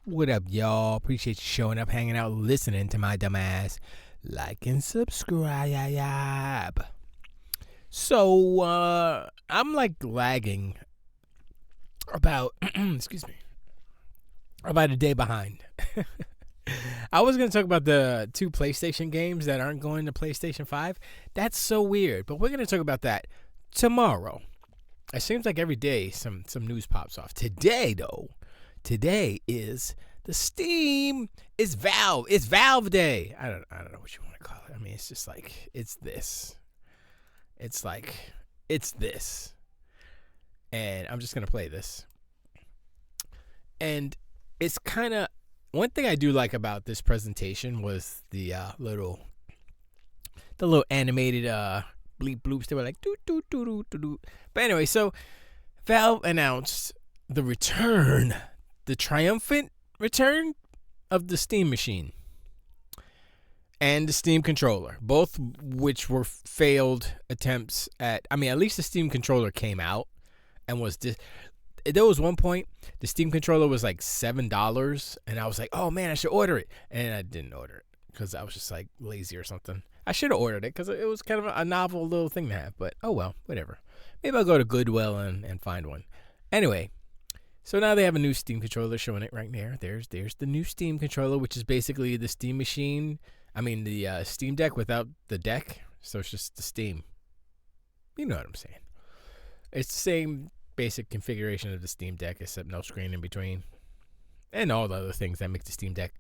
What up, y'all? Appreciate you showing up, hanging out, listening to my dumb ass. Like and subscribe. So, I'm like lagging about, excuse me, about a day behind. I was going to talk about the 2 PlayStation games that aren't going to PlayStation 5. That's so weird, but we're going to talk about that tomorrow. It seems like every day some news pops off. Today is the Steam. It's Valve Day. I don't know what you want to call it. I mean, it's just like it's this. And I'm just gonna play this. And it's kind of one thing I do like about this presentation was the little animated bleep bloops. They were like doo doo doo doo doo doo. But anyway, so Valve announced the triumphant return of the Steam machine and the Steam controller, both which were failed attempts at. I mean, at least the Steam controller came out and was this. There was one point the Steam controller was like $7, and I was like, "Oh man, I should order it," and I didn't order it because I was just like lazy or something. I should have ordered it because it was kind of a novel little thing to have. But oh well, whatever. Maybe I'll go to Goodwill and find one. Anyway, so now they have a new Steam controller showing it right there. There's the new Steam controller, which is basically the Steam machine. I mean the Steam Deck without the deck. So it's just the Steam. You know what I'm saying. It's the same basic configuration of the Steam Deck, except no screen in between, and all the other things that make the Steam Deck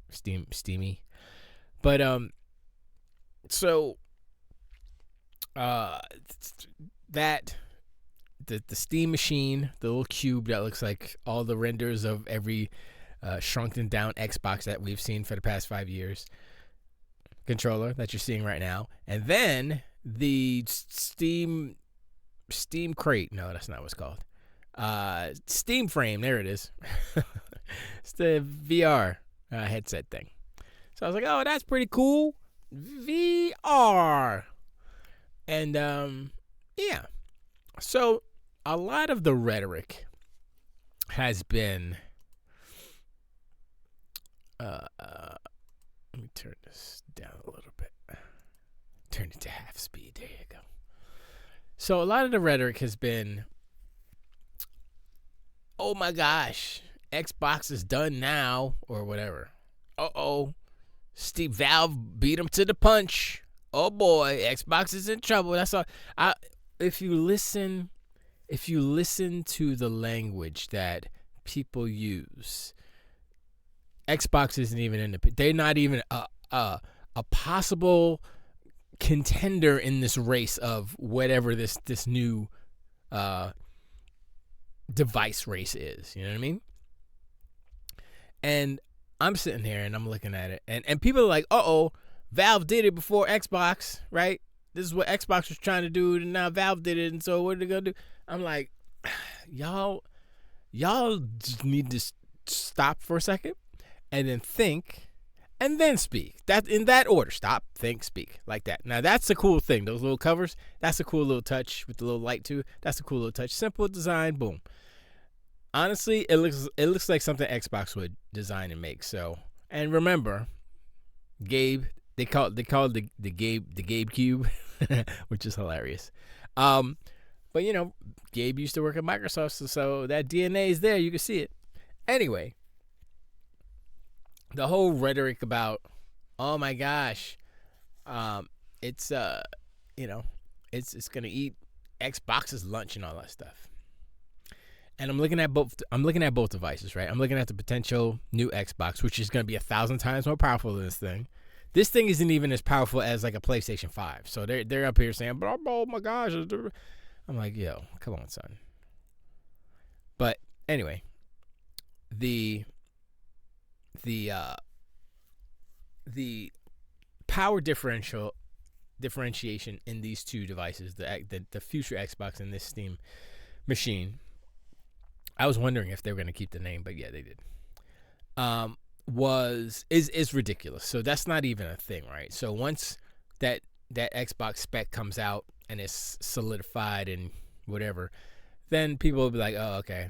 steamy. But so that the Steam machine, the little cube that looks like all the renders of every shrunken down Xbox that we've seen for the past 5 years, controller that you're seeing right now, and then the Steam crate. No, that's not what it's called. Steam frame. There it is. It's the VR headset thing. So I was like, oh, that's pretty cool. VR. And yeah. So a lot of the rhetoric has been let me turn this down a little bit. Turn it to half speed. There you go. So a lot of the rhetoric has been, oh my gosh, Xbox is done now, or whatever. Steve Valve beat him to the punch. Oh boy, Xbox is in trouble. That's all. If you listen to the language that people use, Xbox isn't even in the. They're not even a possible contender in this race of whatever this new device race is. You know what I mean? And I'm sitting here and I'm looking at it, and people are like, Valve did it before Xbox, right? This is what Xbox was trying to do, and now Valve did it, and so what are they gonna do? I'm like, y'all just need to stop for a second and then think and then speak. That in that order. Stop, think, speak. Like that. Now that's a cool thing. Those little covers, that's a cool little touch with the little light too. That's a cool little touch. Simple design, boom. Honestly, it looks like something Xbox would design and make. So, and remember, Gabe, they call it the Gabe Cube, which is hilarious. But you know, Gabe used to work at Microsoft, so that DNA is there. You can see it. Anyway, the whole rhetoric about, oh my gosh, it's it's gonna eat Xbox's lunch and all that stuff. And I'm looking at both devices, right? I'm looking at the potential new Xbox, which is gonna be 1,000 times more powerful than this thing. This thing isn't even as powerful as like a PlayStation 5. So they're up here saying, oh my gosh. I'm like, yo, come on, son. But anyway, the power differentiation in these two devices, the future Xbox and this Steam machine, I was wondering if they were going to keep the name, but yeah, they did. Is ridiculous. So that's not even a thing, right? So once that Xbox spec comes out and it's solidified and whatever, then people will be like, oh, okay.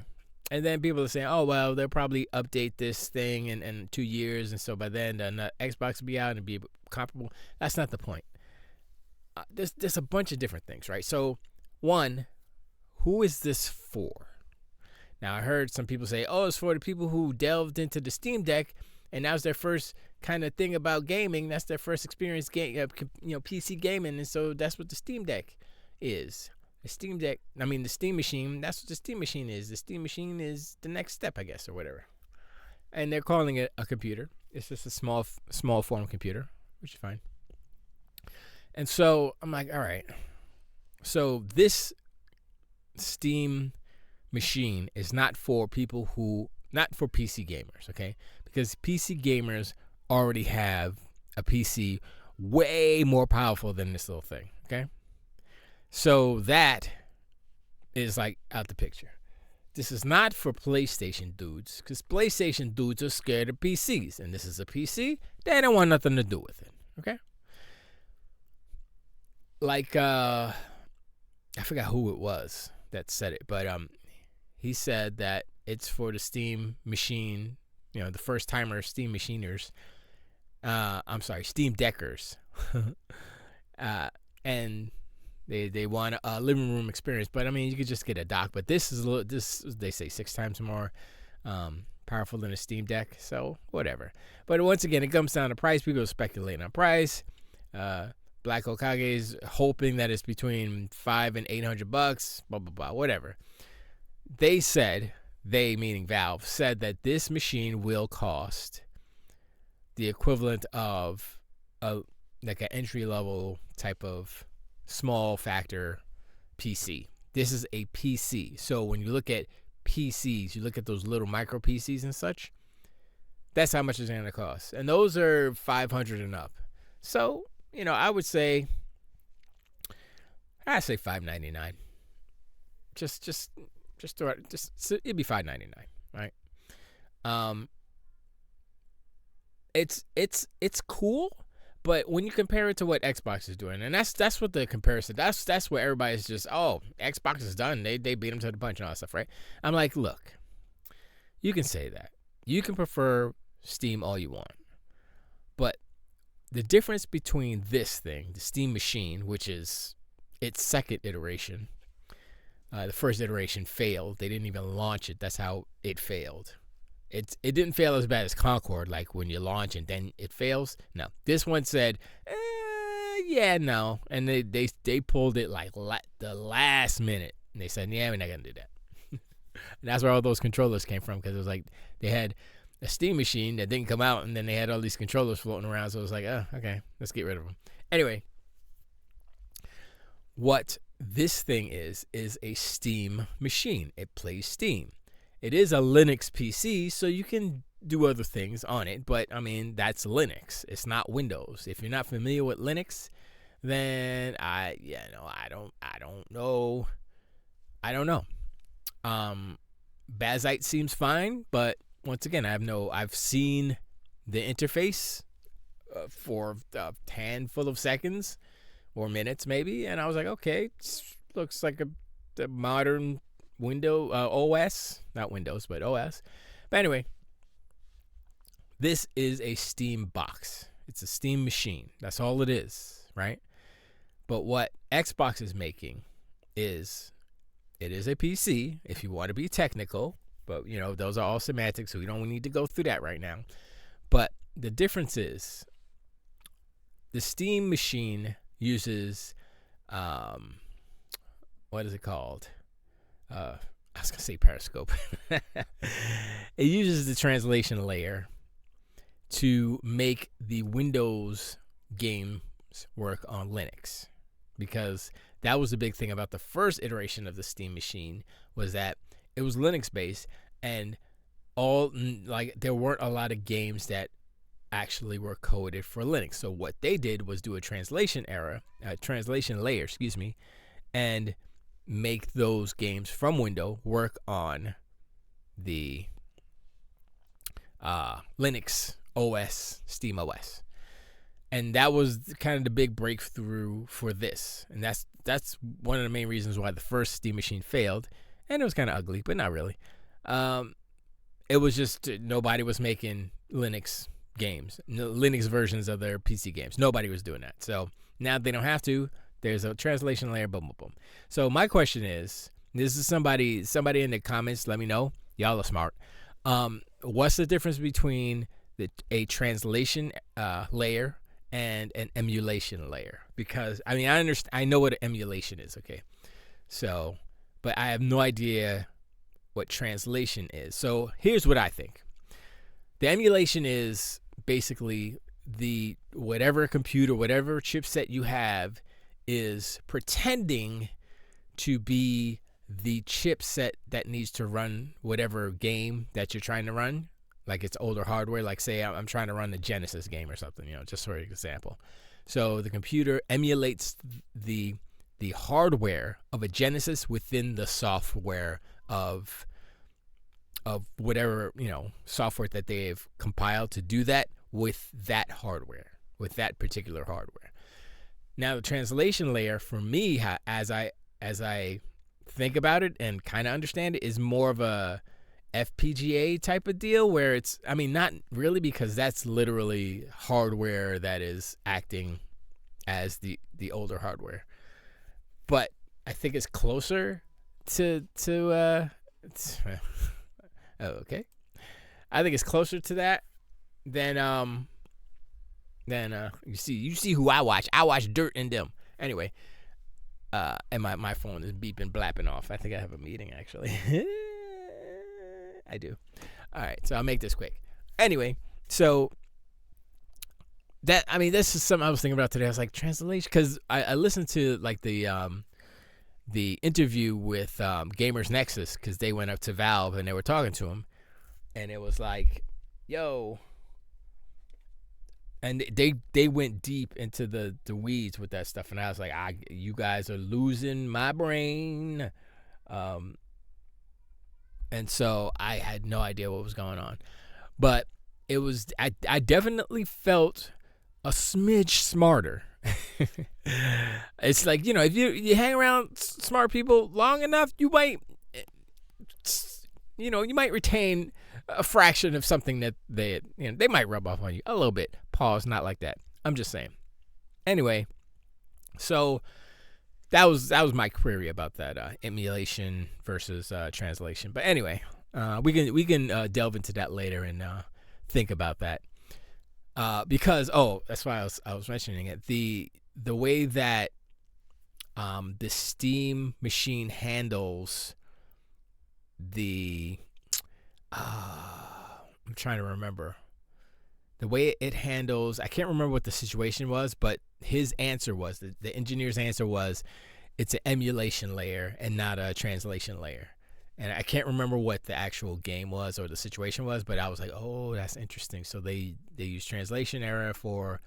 And then people are saying, oh, well, they'll probably update this thing in 2 years. And so by then, the Xbox will be out and be comparable. That's not the point. There's a bunch of different things, right? So, one, who is this for? Now, I heard some people say, oh, it's for the people who delved into the Steam Deck, and that was their first kind of thing about gaming. That's their first experience, PC gaming, and so that's what the Steam Deck is. The Steam Deck, the Steam Machine, that's what the Steam Machine is. The Steam Machine is the next step, I guess, or whatever. And they're calling it a computer. It's just a small form computer, which is fine. And so I'm like, all right. So this Steam Machine is not for not for PC gamers, okay? Because PC gamers already have a PC way more powerful than this little thing, okay? So that is like out the picture. This is not for PlayStation dudes, because PlayStation dudes are scared of PCs, and this is a PC. They don't want nothing to do with it, okay? Like, I forgot who it was that said it, but he said that it's for the Steam Machine, the first timer Steam Machiners. Steam Deckers. And they want a living room experience, but you could just get a dock. But this they say 6 times more powerful than a Steam Deck, so whatever. But once again, it comes down to price. People are speculating on price. Black Okage is hoping that it's between $500 and $800. Blah blah blah. Whatever. They said, they meaning Valve, said that this machine will cost the equivalent of like an entry level type of small factor PC. This is a PC. So when you look at PCs, you look at those little micro PCs and such, that's how much it's going to cost. And those are $500 and up. So, I would say, $599. Just it'd be $599, right? It's cool, but when you compare it to what Xbox is doing, and that's what the comparison, that's where everybody's just, oh, Xbox is done. They beat them to the punch and all that stuff, right? I'm like, look, you can say that. You can prefer Steam all you want, but the difference between this thing, the Steam Machine, which is its second iteration, the first iteration failed. They didn't even launch it. That's how it failed. It didn't fail as bad as Concord, like when you launch and then it fails. No, this one said, no, and they pulled it like the last minute. And they said, yeah, we're not gonna do that. And that's where all those controllers came from, because it was like they had a Steam Machine that didn't come out, and then they had all these controllers floating around. So it was like, oh, okay, let's get rid of them. Anyway, what this thing is a Steam Machine. It plays Steam. It is a Linux PC, so you can do other things on it, but that's Linux. It's not Windows. If you're not familiar with Linux, then I don't know. Bazite seems fine, but once again, I've seen the interface for a handful of seconds or minutes maybe, and I was like, okay, looks like the modern OS, not Windows, but OS. But anyway, this is a Steam box. It's a Steam Machine. That's all it is, right? But what Xbox is making is, it is a PC, if you want to be technical, but those are all semantics, so we don't need to go through that right now. But the difference is, the Steam Machine uses, what is it called? I was going to say Periscope. It uses the translation layer to make the Windows games work on Linux, because that was the big thing about the first iteration of the Steam Machine, was that it was Linux based, and there weren't a lot of games that actually were coded for Linux. So what they did was do a translation layer, and make those games from Windows work on the Linux OS, Steam OS. And that was kind of the big breakthrough for this. And that's one of the main reasons why the first Steam Machine failed. And it was kind of ugly, but not really. It was just nobody was making Linux games, Linux versions of their PC games. Nobody was doing that. So now they don't have to. There's a translation layer, boom, boom, boom. So my question is, this is somebody in the comments, let me know. Y'all are smart. What's the difference between a translation layer and an emulation layer? Because I mean, I know what an emulation is, okay? So, but I have no idea what translation is. So here's what I think. The emulation is basically whatever computer, whatever chipset you have is pretending to be the chipset that needs to run whatever game that you're trying to run. Like it's older hardware. Like say I'm trying to run the Genesis game or something, just for example. So the computer emulates the hardware of a Genesis within the software of whatever, software that they've compiled to do that with that hardware, with that particular hardware. Now the translation layer for me, as I think about it and kind of understand it, is more of a FPGA type of deal where it's, I mean, not really, because that's literally hardware that is acting as the older hardware. But I think it's closer to okay. I think it's closer to that than you see who I watch. I watch Dirt and Them. Anyway, and my phone is beeping, blapping off. I think I have a meeting actually. I do. All right, so I'll make this quick. Anyway, so this is something I was thinking about today. I was like, translation, because I listened to like the interview with Gamers Nexus, because they went up to Valve and they were talking to him, and it was like, yo, and they went deep into the weeds with that stuff, and I was like, you guys are losing my brain, and so I had no idea what was going on, but it was I definitely felt a smidge smarter. It's like, if you hang around smart people long enough, you might retain a fraction of something that they might rub off on you a little bit. Pause, not like that. I'm just saying. Anyway, so that was my query about that emulation versus translation. But anyway, we can delve into that later and think about that. Because that's why I was mentioning it. The way that the Steam machine handles I'm trying to remember the way it handles. I can't remember what the situation was, but his answer was, the engineer's answer was, it's an emulation layer and not a translation layer. And I can't remember what the actual game was or the situation was, but I was like, oh, that's interesting. So they use translation error for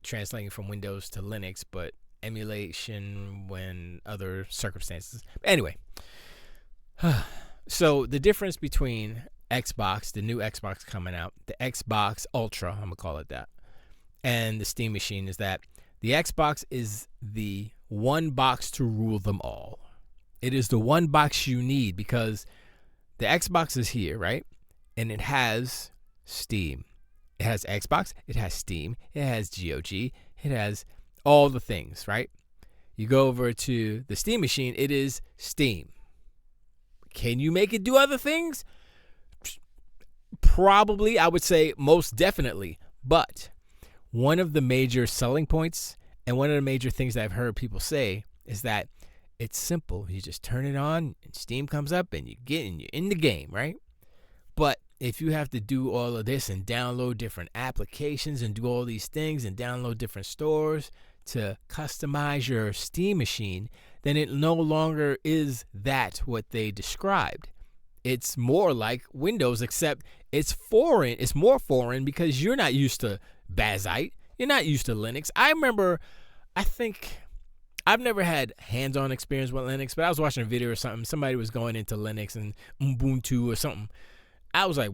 translating from Windows to Linux, but emulation when other circumstances. Anyway, so the difference between Xbox, the new Xbox coming out, the Xbox Ultra, I'm going to call it that, and the Steam machine is that the Xbox is the one box to rule them all. It is the one box you need because the Xbox is here, right? And it has Steam. It has Xbox. It has Steam. It has GOG. It has all the things, right? You go over to the Steam machine, it is Steam. Can you make it do other things? Probably, I would say most definitely. But one of the major selling points and one of the major things that I've heard people say is that it's simple. You just turn it on and Steam comes up and you're in the game, right? But if you have to do all of this and download different applications and do all these things and download different stores to customize your Steam machine, then it no longer is that what they described. It's more like Windows, except it's foreign. It's more foreign because you're not used to Bazite. You're not used to Linux. I think I've never had hands-on experience with Linux, but I was watching a video or something. Somebody was going into Linux and Ubuntu or something. I was like,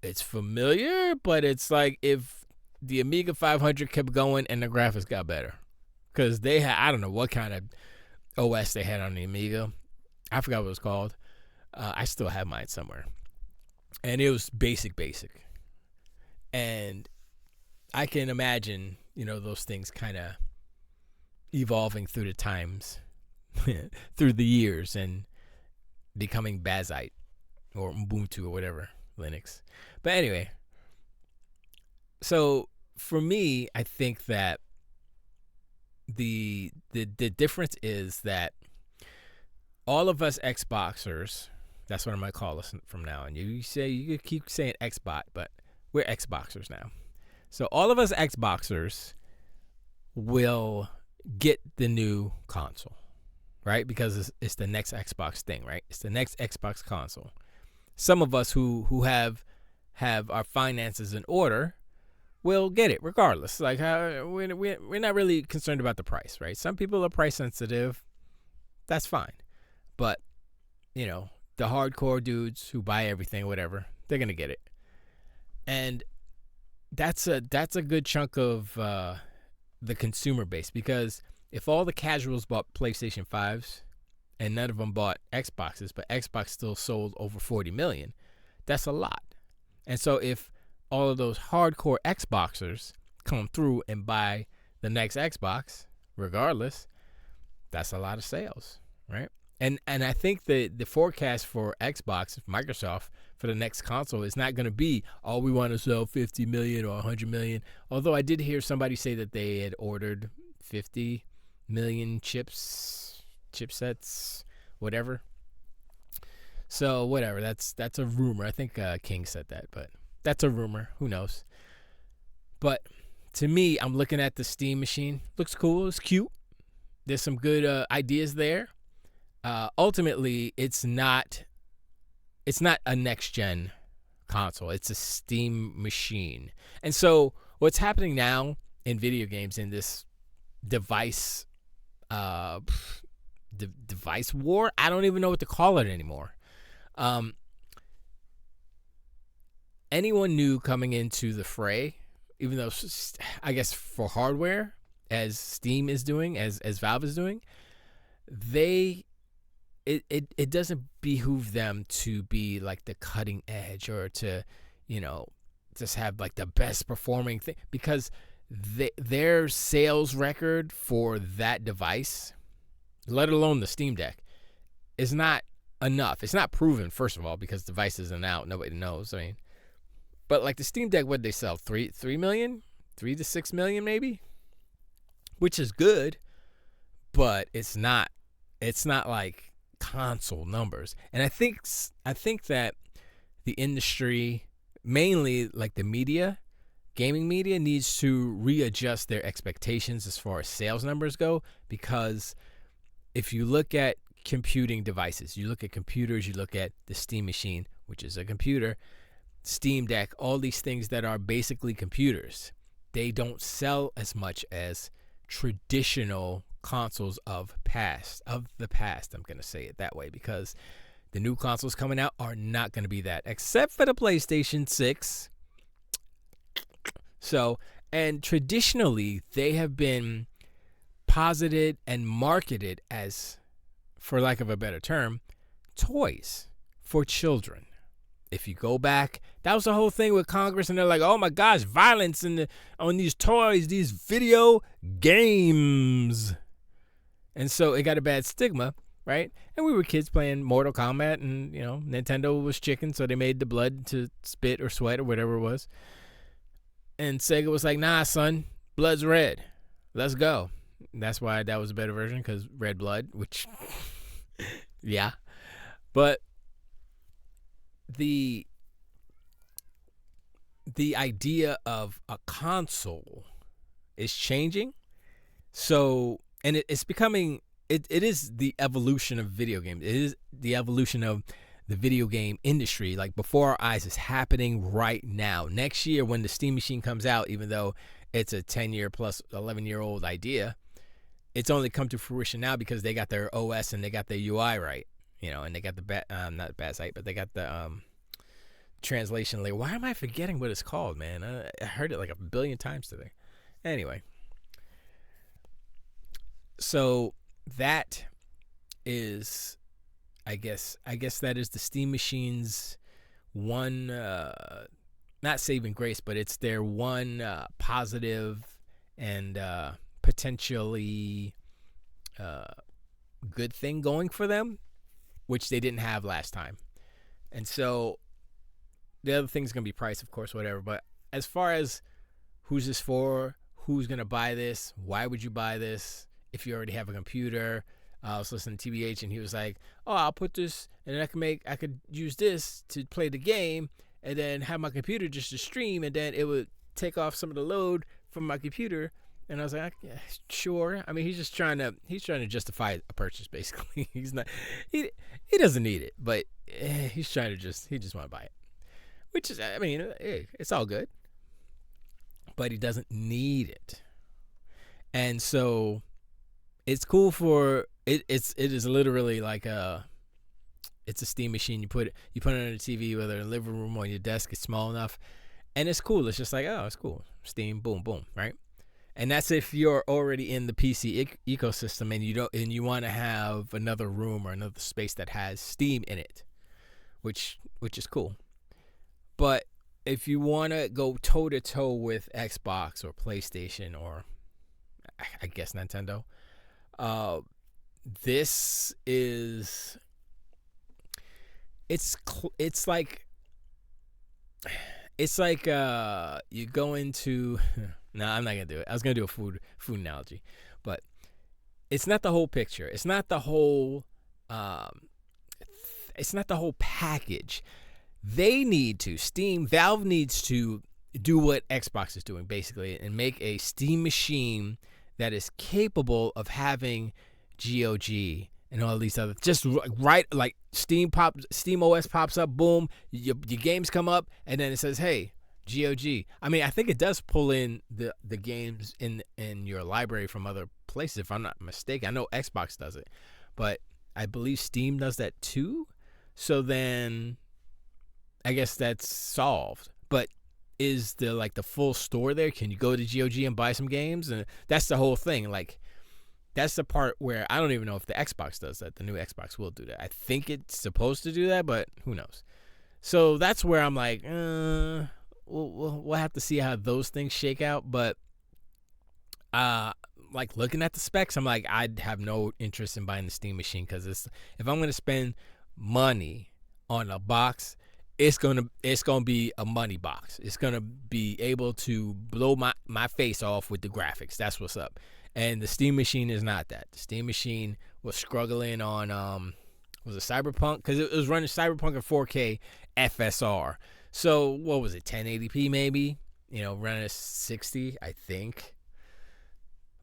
it's familiar, but it's like if the Amiga 500 kept going and the graphics got better. Because they had, I don't know what kind of OS they had on the Amiga. I forgot what it was called. I still have mine somewhere. And it was basic. And I can imagine, those things kind of evolving through the times, through the years, and becoming Bazite or Ubuntu or whatever, Linux. But anyway, so for me, I think that the difference is that all of us Xboxers, that's what I'm going to call us from now on. You keep saying Xbot, but we're Xboxers now. So all of us Xboxers will get the new console, right? Because it's the next Xbox thing, right? It's the next Xbox console. Some of us who have our finances in order will get it regardless. Like we're not really concerned about the price, right? Some people are price sensitive. That's fine. But, the hardcore dudes who buy everything, whatever, they're going to get it. And that's a good chunk of the consumer base, because if all the casuals bought PlayStation 5s and none of them bought Xboxes, but Xbox still sold over 40 million, that's a lot. And so if all of those hardcore Xboxers come through and buy the next Xbox, regardless, that's a lot of sales, right? And I think the forecast for Xbox, Microsoft, for the next console is not going to be, we want to sell 50 million or 100 million. Although I did hear somebody say that they had ordered 50 million chipsets, whatever. So whatever, that's a rumor. I think King said that, but that's a rumor. Who knows? But to me, I'm looking at the Steam machine. Looks cool. It's cute. There's some good ideas there. Ultimately, it's not a next-gen console. It's a Steam machine. And so what's happening now in video games, in this device device war, I don't even know what to call it anymore. Anyone new coming into the fray, even though I guess for hardware, as Steam is doing, as Valve is doing, it doesn't behoove them to be like the cutting edge or to, just have like the best performing thing, because their sales record for that device, let alone the Steam Deck, is not enough. It's not proven, first of all, because the device isn't out. Nobody knows. I mean, but like the Steam Deck, what did they sell? 3 million? 3 to 6 million maybe? Which is good, but it's not like console numbers. And I think that the industry, mainly like the media, gaming media, needs to readjust their expectations as far as sales numbers go, because if you look at computing devices, you look at computers, you look at the Steam machine, which is a computer, Steam Deck, all these things that are basically computers, they don't sell as much as traditional consoles of the past. I'm going to say it that way, because the new consoles coming out are not going to be that, except for the PlayStation 6. So, and traditionally, they have been posited and marketed as, for lack of a better term, toys for children. If you go back, that was the whole thing with Congress, and they're like, oh my gosh, violence on these toys, these video games. And so it got a bad stigma, right? And we were kids playing Mortal Kombat, and, Nintendo was chicken, so they made the blood to spit or sweat or whatever it was. And Sega was like, nah, son, blood's red. Let's go. That's why that was a better version, because red blood, which, yeah. But the idea of a console is changing. So, and it's becoming, it is the evolution of video games. It is the evolution of the video game industry, like before our eyes, is happening right now. Next year, when the Steam machine comes out, even though it's a 10-year plus 11-year-old idea, it's only come to fruition now because they got their OS and they got their UI right, and they got the not bad site, but they got the translation layer. Why am I forgetting what it's called, man? I heard it like a billion times today. Anyway, so that is I guess that is the Steam Machine's one, not saving grace, but it's their one positive and potentially good thing going for them, which they didn't have last time. And so the other thing's going to be price, of course, whatever. But as far as who's this for, who's going to buy this, why would you buy this if you already have a computer? I was listening to TBH, and he was like, oh, I'll put this, and then I could use this to play the game, and then have my computer just to stream, and then it would take off some of the load from my computer. And I was like, yeah, sure. I mean, he's trying to justify a purchase, basically. He doesn't need it, but he just want to buy it, which is, I mean, it's all good, but he doesn't need it. And so it's cool for it. It is literally like it's a Steam machine. You put it on the TV, whether in the living room or your desk, it's small enough, and it's cool. It's just like, oh, it's cool. Steam, boom, boom, right? And that's if you're already in the PC ecosystem and you want to have another room or another space that has Steam in it, which is cool. But if you want to go toe to toe with Xbox or PlayStation or I guess Nintendo, this is it's like you go into no, I'm not gonna do it. I was gonna do a food analogy, but it's not the whole picture. It's not the whole package. Valve needs to do what Xbox is doing, basically, and make a Steam machine that is capable of having GOG and all these other, just right, like Steam OS pops up, boom, your games come up, and then it says, hey, GOG. I mean, I think it does pull in the games in your library from other places, if I'm not mistaken. I know Xbox does it, but I believe Steam does that too. So then I guess that's solved. But is the full store there? Can you go to GOG and buy some games? And that's the whole thing. Like, that's the part where I don't even know if the Xbox does that. The new Xbox will do that. I think it's supposed to do that, but who knows? So that's where I'm like, we'll have to see how those things shake out. But like looking at the specs, I'm like, I'd have no interest in buying the Steam machine, because if I'm gonna spend money on a box, it's gonna be a money box. It's gonna be able to blow my face off with the graphics. That's what's up. And the Steam machine is not that. The Steam machine was struggling on was it Cyberpunk? Because it was running Cyberpunk in 4K FSR. So what was it, 1080p maybe? Running at 60, I think.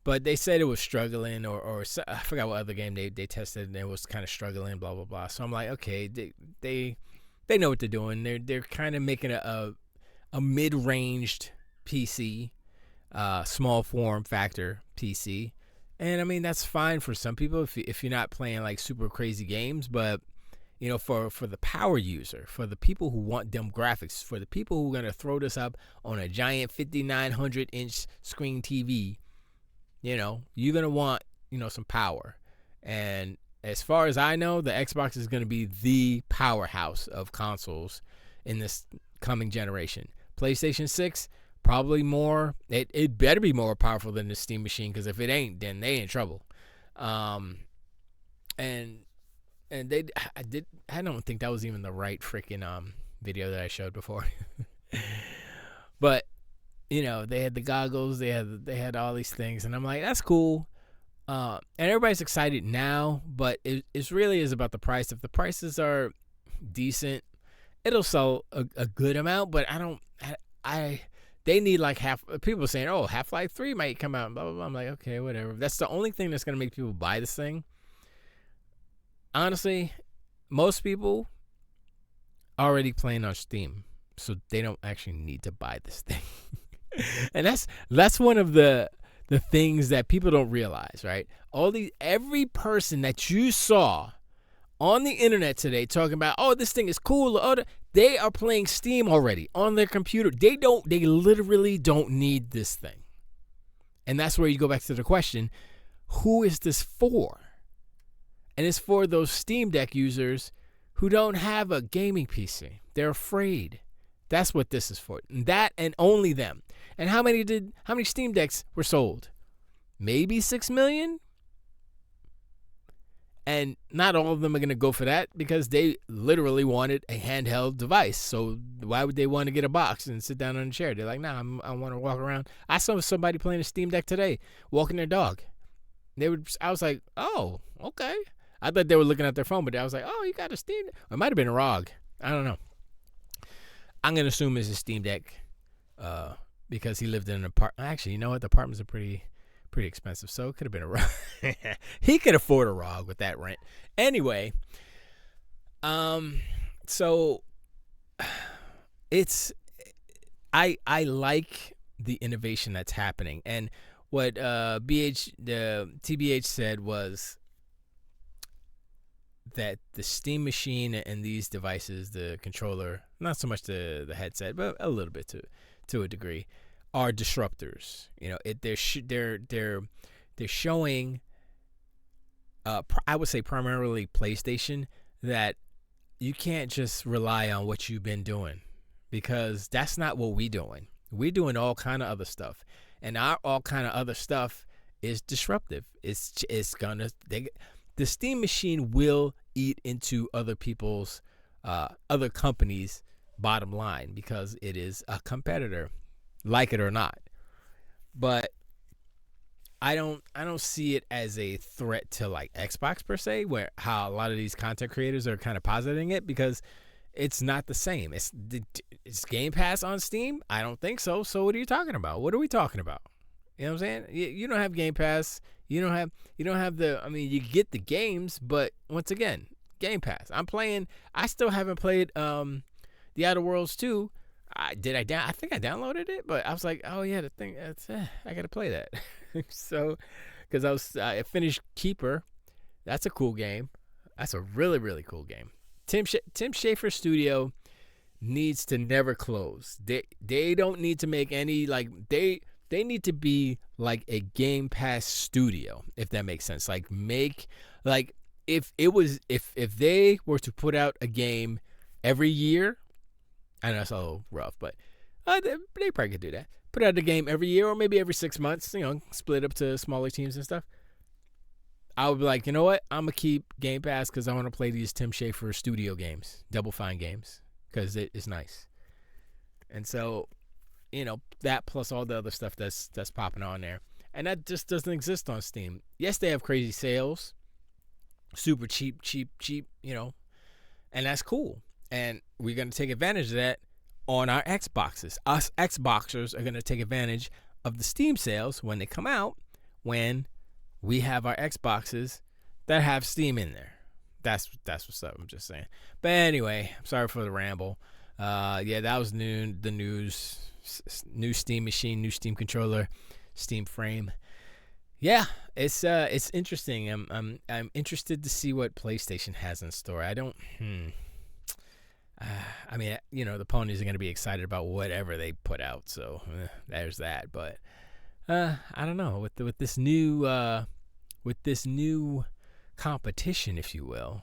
But they said it was struggling, or I forgot what other game they tested, and it was kind of struggling, blah blah blah. So I'm like, okay, they know what they're doing. They're kind of making a mid-ranged PC, small form factor PC, and I mean that's fine for some people if you're not playing like super crazy games, but for the power user, for the people who want dumb graphics, for the people who are gonna throw this up on a giant 5,900-inch screen TV, you're gonna want some power. And as far as I know, the Xbox is gonna be the powerhouse of consoles in this coming generation. PlayStation 6 probably more. It better be more powerful than the Steam machine, because if it ain't, then they in trouble. And I don't think that was even the right freaking video that I showed before. But they had the goggles, they had all these things, and I'm like, that's cool. And everybody's excited now, but it really is about the price. If the prices are decent, it'll sell a good amount. But they need like half. People are saying, oh, Half-Life 3 might come out, blah blah blah. I'm like, okay, whatever. That's the only thing that's gonna make people buy this thing. Honestly, most people already playing on Steam, so they don't actually need to buy this thing. And that's one of the things that people don't realize, right? Every person that you saw on the internet today talking about, oh, this thing is cool, they are playing Steam already on their computer. They literally don't need this thing. And that's where you go back to the question, who is this for? And it's for those Steam Deck users who don't have a gaming PC. They're afraid. That's what this is for. That and only them. And how many Steam Decks were sold? Maybe 6 million? And not all of them are going to go for that because they literally wanted a handheld device. So why would they want to get a box and sit down on a chair? They're like, nah, I want to walk around. I saw somebody playing a Steam Deck today, walking their dog. I was like, oh, okay. I thought they were looking at their phone, but I was like, oh, you got a Steam Deck? Or it might have been a ROG. I don't know. I'm going to assume it's a Steam Deck because he lived in an apartment. Actually, you know what? The apartments are pretty expensive, so it could have been a ROG. He could afford a ROG with that rent. Anyway, so I like the innovation that's happening, and what the TBH said was that the Steam Machine and these devices, the controller, not so much the headset, but a little bit to a degree, are disruptors. You know, they're showing, I would say primarily PlayStation, that you can't just rely on what you've been doing, because that's not what we're doing. We're doing all kind of other stuff, and our all kind of other stuff is disruptive. The Steam Machine will eat into other people's, other companies' bottom line because it is a competitor, like it or not. But I don't see it as a threat to like Xbox per se, where how a lot of these content creators are kind of positing it, because it's not the same. It's Game Pass on Steam? I don't think so. So what are you talking about? What are we talking about? You know what I'm saying? You don't have Game Pass. You don't have the, I mean, you get the games, but once again, Game Pass. I still haven't played The Outer Worlds 2. I think I downloaded it, but I was like, oh yeah, the thing, I got to play that. So, because I finished Keeper. That's a cool game. That's a really, really cool game. Tim Schafer's studio needs to never close. They don't need to make any, like, they need to be like a Game Pass studio, if that makes sense. Like, if they were to put out a game every year, I know it's all rough, but they probably could do that. Put out a game every year or maybe every 6 months, split up to smaller teams and stuff. I would be like, you know what? I'm going to keep Game Pass because I want to play these Tim Schafer studio games, Double Fine games, because it's nice. And so, that plus all the other stuff that's popping on there. And that just doesn't exist on Steam. Yes, they have crazy sales. Super cheap, and that's cool. And we're going to take advantage of that on our Xboxes. Us Xboxers are going to take advantage of the Steam sales when they come out, when we have our Xboxes that have Steam in there. That's what's up. I'm just saying. But anyway, I'm sorry for the ramble. That was the news. New Steam Machine, new Steam controller, Steam frame. Yeah, it's interesting. I'm interested to see what PlayStation has in store. The ponies are going to be excited about whatever they put out, so there's that. But I don't know, with this new competition, if you will.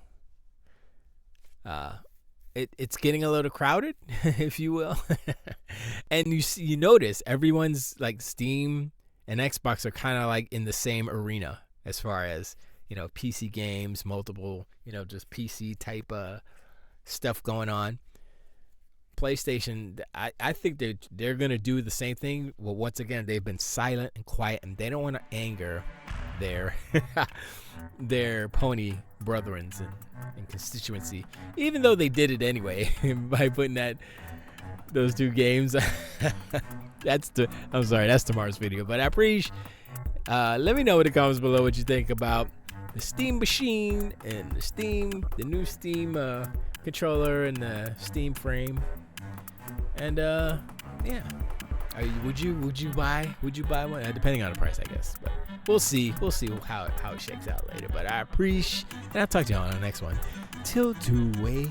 It's getting a little crowded, if you will. And you notice everyone's like Steam and Xbox are kind of like in the same arena as far as, PC games, multiple, just PC type stuff going on. PlayStation, I think they're going to do the same thing. Well, once again, they've been silent and quiet, and they don't want to anger their pony brethrens and constituency, even though they did it anyway by putting those two games. That's tomorrow's video, but I appreciate. Let me know in the comments below what you think about the Steam Machine and the new Steam controller and the Steam frame. And would you buy one? Depending on the price, I guess. But we'll see how it shakes out later. But I appreciate, and I'll talk to you on the next one. Till two way.